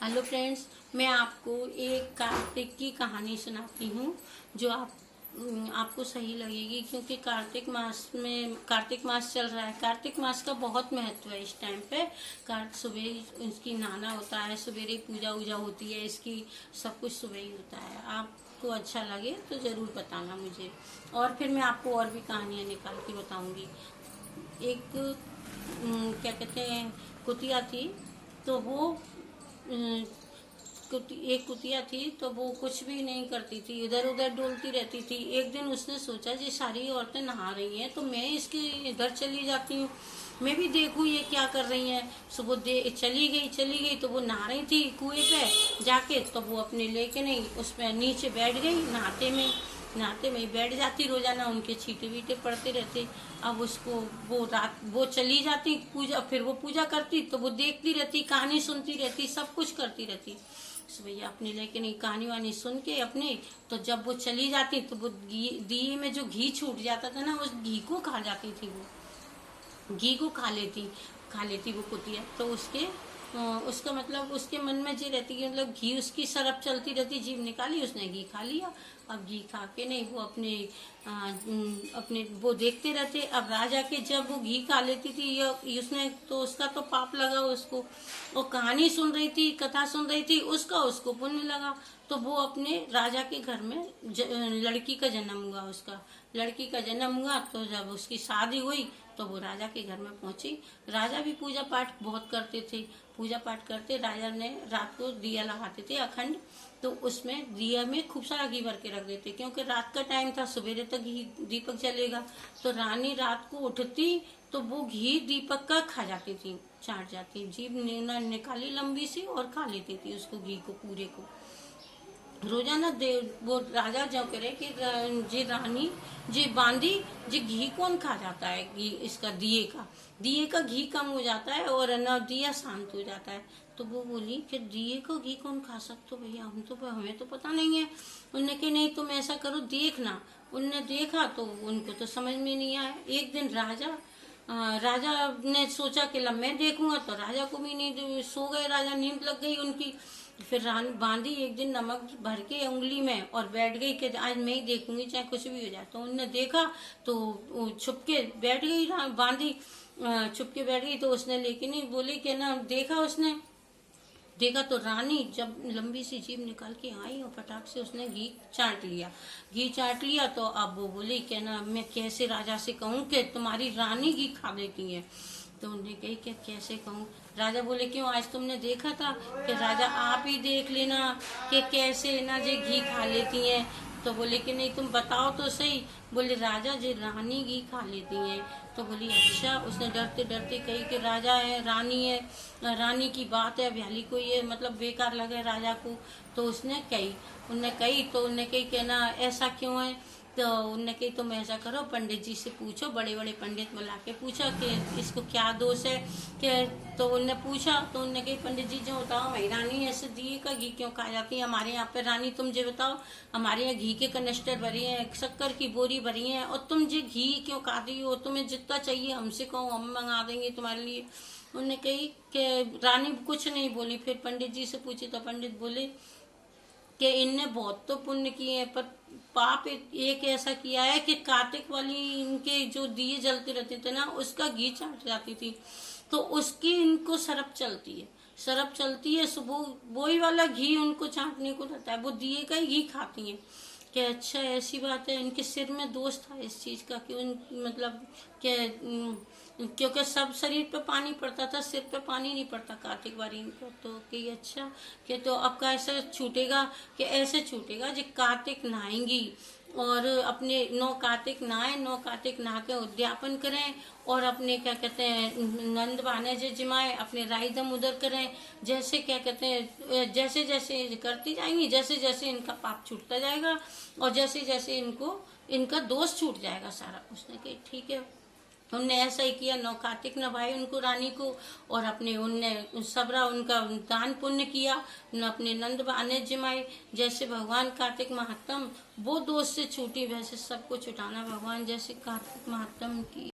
Hello friends, मैं आपको एक कार्तिक की कहानी सुनाती हूँ जो आपको सही लगेगी, क्योंकि कार्तिक मास चल रहा है। कार्तिक मास का बहुत महत्व है इस टाइम पे। सुबह इसकी नहाना होता है, सवेरे पूजा वूजा होती है इसकी, सब कुछ सुबह ही होता है। आपको अच्छा लगे तो ज़रूर बताना मुझे, और फिर मैं आपको और भी कहानियाँ निकाल के बताऊँगी। एक क्या कहते हैं, कुतिया थी। तो वो एक कुतिया थी, तो वो कुछ भी नहीं करती थी, इधर उधर डोलती रहती थी। एक दिन उसने सोचा जी सारी औरतें नहा रही हैं तो मैं इसके इधर चली जाती हूँ, मैं भी देखूँ ये क्या कर रही हैं। सुबह चली गई तो वो नहा रही थी कुएं पे जाके, तो वो अपने लेके नहीं उसमें नीचे बैठ गई, नहाते में ही बैठ जाती। रोजाना उनके छींटे वीटे पड़ते रहते। अब उसको वो चली जाती पूजा, फिर वो पूजा करती तो वो देखती रहती, कहानी सुनती रहती, सब कुछ करती रहती। भैया अपने लेके नहीं कहानी वानी सुन के अपने, तो जब वो चली जाती तो वो दिए में जो घी छूट जाता था ना, उस घी को खा जाती थी। वो घी को खा लेती वो कुतिया। तो उसका मतलब उसके मन में जी रहती कि मतलब घी उसकी सरफ चलती रहती, जीभ निकाली उसने घी खा लिया। अब घी खा के नहीं वो अपने वो देखते रहते। अब राजा के जब वो घी खा लेती थी या उसने, तो उसका तो पाप लगा उसको। वो कहानी सुन रही थी, कथा सुन रही थी, उसको पुण्य लगा। तो वो अपने राजा के घर में लड़की का जन्म हुआ। लड़की का जन्म हुआ तो जब उसकी शादी हुई तो वो राजा के घर में पहुंची। राजा भी पूजा पाठ बहुत करते थे। पूजा पाठ करते, राजा ने रात को दिया लगाते थे अखंड, तो उसमें दिया में खूब सारा घी भर के रख देते, क्योंकि रात का टाइम था, सवेरे तक घी दीपक जलेगा। तो रानी रात को उठती तो वो घी दीपक का खा जाती थी, चाट जाती, जीभ निकाली लंबी सी और खा लेती थी उसको, घी को पूरे को। रोजाना वो राजा जो करे कि जी रानी जी बांदी जी घी कौन खा जाता है, घी इसका दिए का घी कम हो जाता है और न दिया शांत हो जाता है। तो वो बोली कि दिए का घी कौन खा सकते हो भैया, हमें तो पता नहीं है। उनने कहा नहीं तुम ऐसा करो देखना। उनने देखा तो उनको तो समझ में नहीं आया। एक दिन राजा ने सोचा कि ला मैं देखूंगा, तो राजा को भी नहीं, सो गए राजा, नींद लग गई उनकी। फिर रानी बांधी एक दिन नमक भर के उंगली में और बैठ गई कि आज मैं ही देखूंगी चाहे कुछ भी हो जाए। तो उनने देखा तो छुप के बैठ गई बांधी, छुप के बैठ गई। तो उसने लेकिन नहीं बोली कि ना, देखा तो रानी जब लंबी सी जीभ निकाल के आई और फटाक से उसने घी चाट लिया। तो अब वो बोली कि ना मैं कैसे राजा से कहूँ कि तुम्हारी रानी घी खा लेती है। तो उन्हें कही कि कैसे कहूँ। राजा बोले क्यों, आज तुमने देखा था कि राजा आप ही देख लेना कि कैसे ना जे घी खा लेती हैं। तो बोले कि नहीं तुम बताओ तो सही। बोले राजा जी रानी घी खा लेती हैं। तो बोली अच्छा। उसने डरते डरते कही कि राजा है, रानी है, रानी की बात है, भ्याली को ये मतलब बेकार लगे राजा को। तो उनने कही कि ना ऐसा क्यों है। तो उनने कही तुम ऐसा करो, पंडित जी से पूछो, बड़े बड़े पंडित बुला के पूछो कि इसको क्या दोष है। कि तो उनने पूछा तो उनने कही पंडित जी जो बताओ भाई रानी ऐसे दिए का घी क्यों खा जाती है हमारे यहाँ पे। रानी तुम जो बताओ, हमारे यहाँ घी के कनस्टर भरी हैं, शक्कर की बोरी भरी है, और तुम जो घी क्यों खाती हो, तुम्हें जितना चाहिए हमसे कहो, हम मंगा देंगे तुम्हारे लिए। उनने कही कि रानी कुछ नहीं बोली। फिर पंडित जी से पूछी तो पंडित बोले कि इनने बहुत तो पुण्य किए हैं, पर पाप एक ऐसा किया है कि कार्तिक वाली इनके जो दिए जलते रहते थे ना, उसका घी चाट जाती थी, तो उसकी इनको सरप चलती है। सुबह वही वाला घी उनको चाटने को रहता है, वो दिए का ही घी खाती हैं। कि अच्छा ऐसी बात है। इनके सिर में दोष था इस चीज का कि मतलब क्योंकि सब शरीर पे पानी पड़ता था, सिर पे पानी नहीं पड़ता कार्तिक वारी को। तो कि अच्छा कि तो अब का ऐसा छूटेगा, कि ऐसे छूटेगा जो कार्तिक नहाएंगी और अपने 9 कार्तिक नहा के उद्यापन करें, और अपने क्या कहते हैं नंद बहाने जिमाए अपने राईदम उधर करें। जैसे क्या कहते हैं जैसे जैसे करती जाएंगी, जैसे जैसे इनका पाप छूटता जाएगा और जैसे जैसे इनका दोष छूट जाएगा सारा। उसने कहा ठीक है। उनने ऐसा ही किया, 9 कार्तिक नभाए उनको, रानी को, और अपने उनने सबरा उनका दान पुण्य किया, न अपने नंद बहाने जिमाए। जैसे भगवान कार्तिक महात्म वो दोष से छूटी, वैसे सबको छुटाना भगवान जैसे कार्तिक महात्म की।